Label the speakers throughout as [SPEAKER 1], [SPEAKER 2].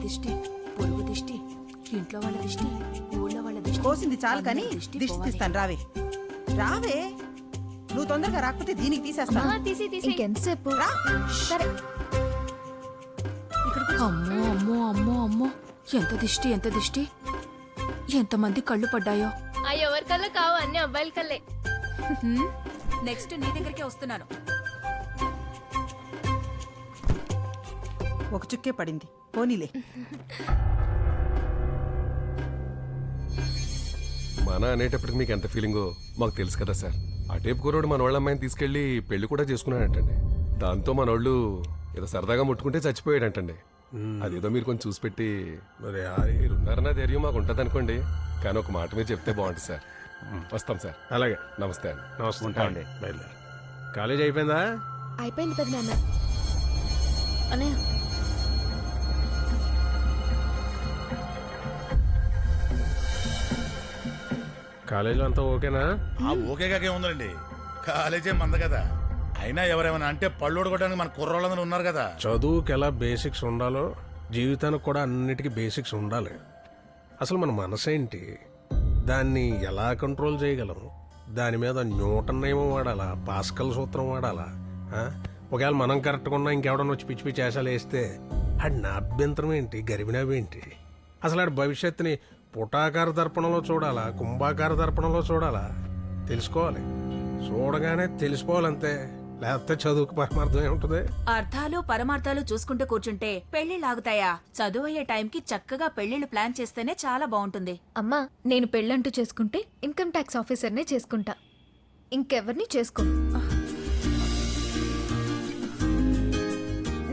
[SPEAKER 1] దిష్టి, పొరుగు దిష్టి, ఇంట్లో వాళ్ళ దిష్టి, ఊళ్ళో వాళ్ళ దిష్టి.
[SPEAKER 2] కోసింది చాలు కానీ దిష్టి తీస్తాను. రావే రావే, నువ్వు తొందరగా రాకపోతే దీనికి తీసేస్తాను.
[SPEAKER 3] ఇంకెంతసేపు?
[SPEAKER 2] రా.
[SPEAKER 3] సరే.
[SPEAKER 1] అమ్మో అమ్మో అమ్మో అమ్మో, ఎంత దిష్టి ఎంత దిష్టి, ఎంతమంది కళ్ళు పడ్డాయో.
[SPEAKER 3] ఎవరి కళ్ళ కావు, అన్ని అబ్బాయిల కళ్ళే.
[SPEAKER 1] నెక్స్ట్ నీ దగ్గరికే వస్తున్నాను.
[SPEAKER 2] ఒక చుక్కే పడింది, పోనీలే.
[SPEAKER 4] మన అనేటప్పటికి మీకు ఎంత ఫీలింగో మాకు తెలుసు కదా సార్. ఆ టేపు కుర్రోడు మన వాళ్ళ అమ్మాయిని తీసుకెళ్లి పెళ్లి కూడా చేసుకున్నాడంటండి. దాంతో మనోళ్ళు ఏదో సరదాగా ముట్టుకుంటే చచ్చిపోయాడంటండి. అదేదో మీరు కొంచెం చూసి పెట్టి, మరి మీరున్నారన్న ధైర్యం మాకు ఉంటుంది అనుకోండి, కానీ ఒక మాట మీద చెప్తే బాగుంటుంది సార్. వస్తాం సార్.
[SPEAKER 5] అలాగే.
[SPEAKER 4] నమస్తే అండి.
[SPEAKER 5] నమస్తే అండి. బయలుదేరు. కాలేజ్ అయిపోయిందా?
[SPEAKER 3] అయిపోయింది పెద్ద నాన్న. అన్నయ్య
[SPEAKER 5] కాలేజీలో అంతా ఓకేనా?
[SPEAKER 6] ఓకేగాకే ఉందండి, కాలేజే మంద కదా. అయినా ఎవరేమైనా అంటే పళ్ళు కొట్టడానికి మన కుర్రోళ్ళందరూ ఉన్నారు కదా.
[SPEAKER 5] చదువుకి ఎలా బేసిక్స్ ఉండాలో జీవితానికి కూడా అన్నిటికీ బేసిక్స్ ఉండాలి. అసలు మన మనసు ఏంటి, దాన్ని ఎలా కంట్రోల్ చేయగలం, దాని మీద న్యూటన్ నియమం వాడాలా, పాస్కల్ సూత్రం వాడాలా? ఒకవేళ మనం కరెక్ట్గా ఉన్నా ఇంకెవడన్నా వచ్చి పిచ్చి పిచ్చి వేషాలు వేస్తే ఆడి నా అభ్యంతరం ఏంటి, గరిబినవేంటి? అసలు ఆడి భవిష్యత్తుని పుటాకార దర్పణంలో చూడాలా, కుంభాకార దర్పణంలో చూడాలా? తెలుసుకోవాలి. చూడగానే తెలిసిపోవాలంతే, లేకపోతే చదువుకు పరమార్థం ఏముంటుంది?
[SPEAKER 1] అర్థాలు పరమార్థాలు చూసుకుంటూ కూర్చుంటే పెళ్లిళ్ళు ఆగుతాయా? చదువు అయ్యే టైంకి చక్కగా పెళ్లిళ్ళు ప్లాన్ చేస్తేనే చాలా బాగుంటుంది.
[SPEAKER 3] అమ్మా, నేను పెళ్ళంటూ చేసుకుంటే ఇన్కమ్ ట్యాక్స్ ఆఫీసర్నే చేసుకుంటా, ఇంకెవరిని చేసుకోను.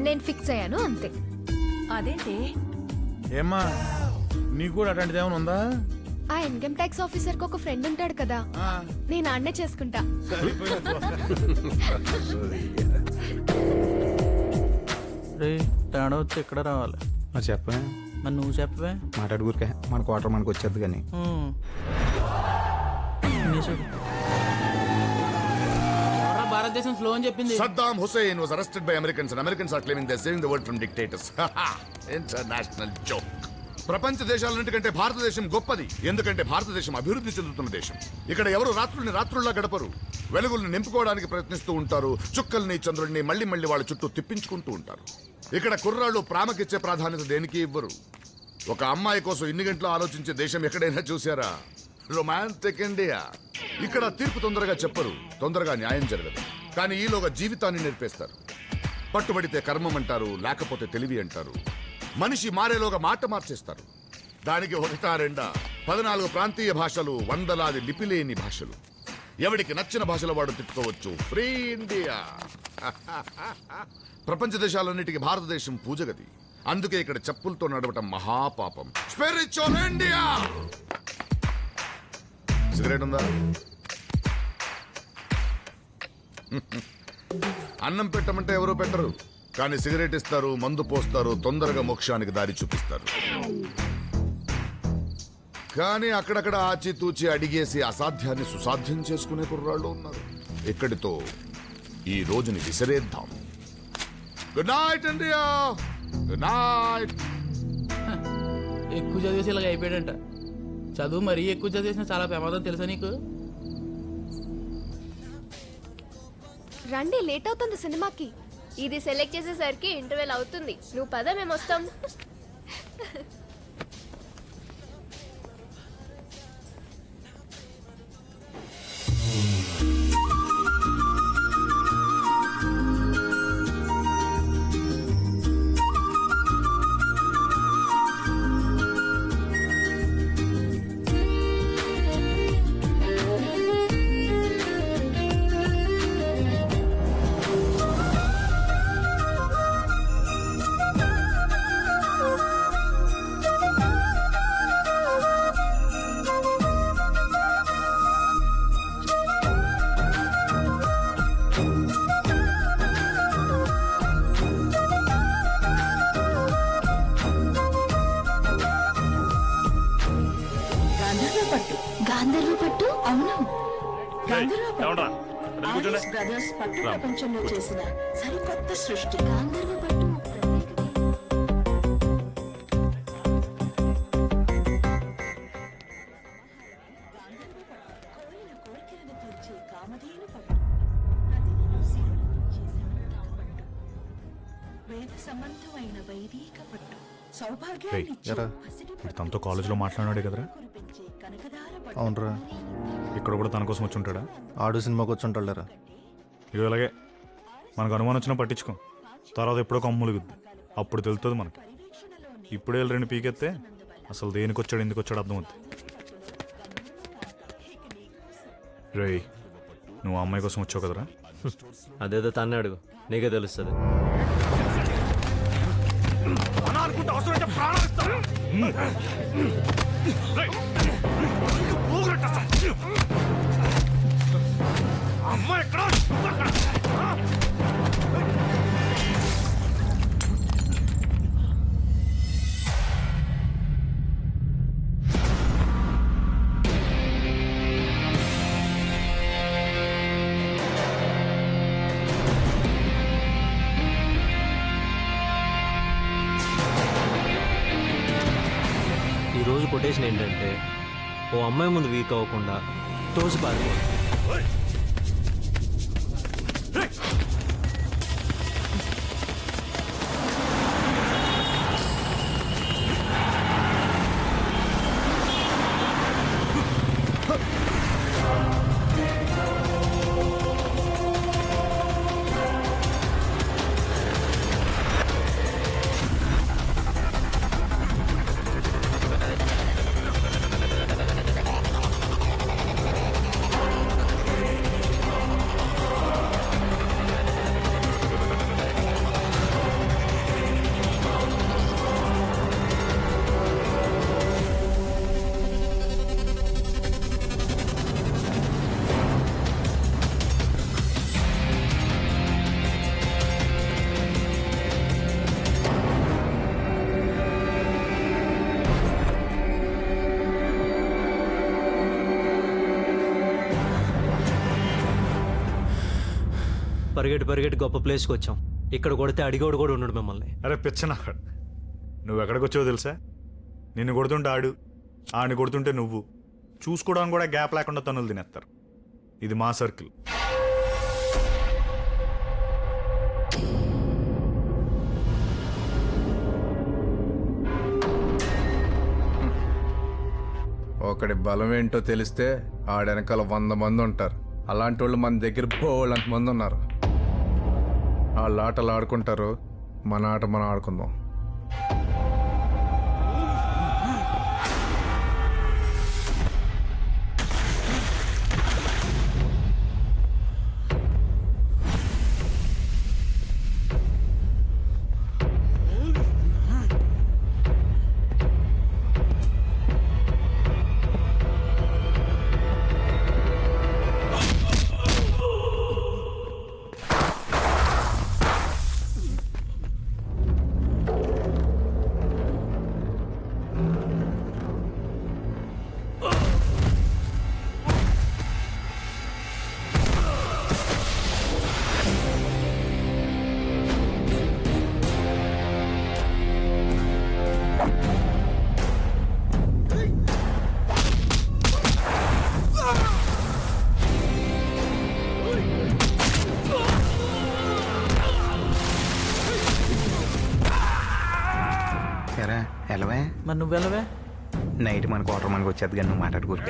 [SPEAKER 3] నేను ఫిక్స్ అయ్యాను అంతే.
[SPEAKER 1] అదేంటి?
[SPEAKER 6] ఏమ్మా, నీకు కూడా అట్లాంటిది ఏమైనా ఉందా?
[SPEAKER 3] ఆ ఇన్కమ్ ట్యాక్స్ ఆఫీసర్ కి ఒక ఫ్రెండ్ ఉంటాడు కదా, నేను ఆడనే చేసుకుంటా.
[SPEAKER 7] తేడా వచ్చి ఎక్కడ రావాలి?
[SPEAKER 8] చెప్పే.
[SPEAKER 7] మరి నువ్వు చెప్పవే.
[SPEAKER 8] మాట్లాడుకురికే మన క్వార్టర్ మనకు వచ్చేది కానీ.
[SPEAKER 7] భారతదేశం స్లో అని చెప్పింది.
[SPEAKER 6] Saddam Hussein was arrested by Americans and Americans are claiming they're saving the world from dictators. International joke. ప్రపంచ దేశాలన్నిటికంటే భారతదేశం గొప్పది, ఎందుకంటే భారతదేశం అభివృద్ధి చెందుతున్న దేశం. ఇక్కడ ఎవరు రాత్రుల్ని రాత్రుల్లా గడపరు, వెలుగుల్ని నింపుకోవడానికి ప్రయత్నిస్తూ ఉంటారు. చుక్కల్ని చంద్రుల్ని మళ్ళీ మళ్ళీ వాళ్ళ చుట్టూ తిప్పించుకుంటూ ఉంటారు. ఇక్కడ కుర్రాళ్ళు ప్రేమకిచ్చే ప్రాధాన్యత దేనికి ఇవ్వరు. ఒక అమ్మాయి కోసం ఇన్ని గంటలు ఆలోచించే దేశం ఎక్కడైనా చూసారా? Romantic India. ఇక్కడ తీర్పు తొందరగా చెప్పరు, తొందరగా న్యాయం జరగదు, కానీ ఈలోగా జీవితాన్ని నేర్పేస్తారు. పట్టుబడితే కర్మం అంటారు, లేకపోతే తెలివి అంటారు. మనిషి మారేలోగా మాట మార్చేస్తారు. దానికి ఒకటా రెండా 14 ప్రాంతీయ భాషలు, వందలాది లిపిలేని భాషలు. ఎవడికి నచ్చిన భాషలో వాడు తిట్టుకోవచ్చు. Free India. ప్రపంచ దేశాలన్నిటికీ భారతదేశం పూజగది. అందుకే ఇక్కడ చెప్పులతో నడవటం మహాపాపం. Spiritual India. సిగరెట్ ఉందా? అన్నం పెట్టమంటే ఎవరో పెట్టరు, కానీ సిగరెట్ ఇస్తారు, మందు పోస్తారు, తొందరగా మోక్షానికి దారి చూపిస్తారు. కానీ అక్కడక్కడ ఆచితూచి అడిగేసి అసాధ్యాన్ని సుసాధ్యం చేసుకునే కుర్రాళ్ళు ఉన్నారు. ఇక్కడితో ఈ రోజుని విసిరేద్దాం. Good night India. Good night.
[SPEAKER 7] ఎక్కువ చదివేసి ఇలాగ అయిపోయాడంట. చదువు మరీ ఎక్కువ చదివేసిన చాలా ప్రమాదం తెలుసా నీకు?
[SPEAKER 3] రండి, లేట్ అవుతుంది సినిమాకి.
[SPEAKER 9] ఇది సెలెక్ట్ చేసేసరికి ఇంటర్వెల్ అవుతుంది. నువ్వు పద, మేము వస్తాం.
[SPEAKER 1] గాంధర్వ పట్టు. అవును,
[SPEAKER 9] బ్రదర్స్ పట్టు ప్రపంచంలో చేసిన సరికొత్త సృష్టి.
[SPEAKER 1] గాంధర్వ పట్టు.
[SPEAKER 8] ఎరా
[SPEAKER 10] తనతో కాలేజీలో మాట్లాడాడు కదరా?
[SPEAKER 8] అవునరా,
[SPEAKER 10] ఇక్కడ కూడా తన కోసం వచ్చి ఉంటాడా?
[SPEAKER 8] ఆడు సినిమాకి వచ్చి ఉంటాడురా.
[SPEAKER 10] ఇక ఇలాగే మనకు అనుమానం వచ్చినా పట్టించుకో, తర్వాత ఎప్పుడో కమ్ములుగుద్ది, అప్పుడు తెలుస్తుంది మనకి. ఇప్పుడే వెళ్ళి 2 పీకెత్తే అసలు దేనికి వచ్చాడు ఎందుకు వచ్చాడు అర్థమవుతుంది. రేయ్, నువ్వు ఆ అమ్మాయి కోసం వచ్చావు కదరా?
[SPEAKER 11] అదేదో తన్నే అడుగు, నీకే తెలుస్తుంది. ఈరోజు కొటేషన్ ఏంటంటే, ఓ అమ్మాయి ముందు వీక్ అవ్వకుండా తోసి పారిపోవాలి. పరిగెట్టి గొప్ప ప్లేస్కి వచ్చాం. ఇక్కడ కొడితే అడిగోడు కూడా ఉన్నాడు మిమ్మల్ని.
[SPEAKER 10] అరే పిచ్చనా, నువ్వు ఎక్కడికి వచ్చావో తెలుసా? నిన్ను కొడుతుంటే ఆడిని కొడుతుంటే నువ్వు, చూసుకోవడానికి కూడా గ్యాప్ లేకుండా తన్నులు తినేస్తారు. ఇది మా సర్కిల్.
[SPEAKER 8] ఒకడి బలం ఏంటో తెలిస్తే ఆడెనకాల 100 మంది ఉంటారు. అలాంటి వాళ్ళు మన దగ్గర బోళ్ళంత మంది ఉన్నారు. వాళ్ళ ఆటలు ఆడుకుంటారు, మన ఆట మనం ఆడుకుందాం. ఎరా ఎలవే,
[SPEAKER 7] మరి నువ్వెళ్ళవే?
[SPEAKER 8] నైట్ మన క్వార్టర్ మనకు వచ్చేది కానీ నువ్వు మాట్లాడుకోరు.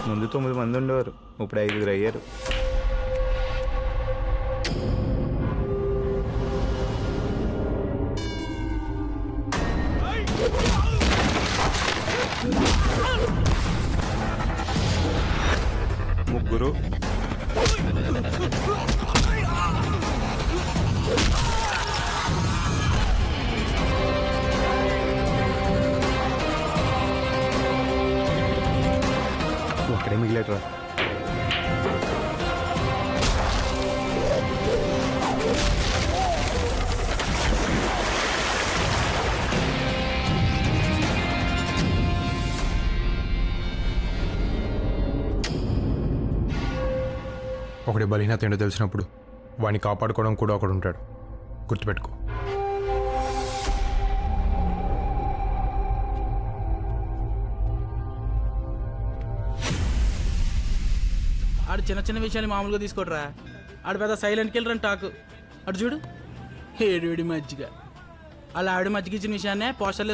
[SPEAKER 8] ముందు 9 మంది ఉండేవారు, ఇప్పుడు 5 అయ్యారు. ముగ్గురు రా
[SPEAKER 12] ఒకటి బలహీనత ఏంటో తెలిసినప్పుడు వాడిని కాపాడుకోవడం కూడా ఒకడు ఉంటాడు. గుర్తుపెట్టుకో.
[SPEAKER 7] ఆడు చిన్న చిన్న విషయాలు మామూలుగా తీసుకోడరా. ఆడు పెద్ద సైలెంట్ కిల్లర్ అని టాకు. అటు చూడు, ఏడు మజ్జిగ. అలా ఆవిడ మజ్జిగ ఇచ్చిన విషయాన్నే పోస్టర్లు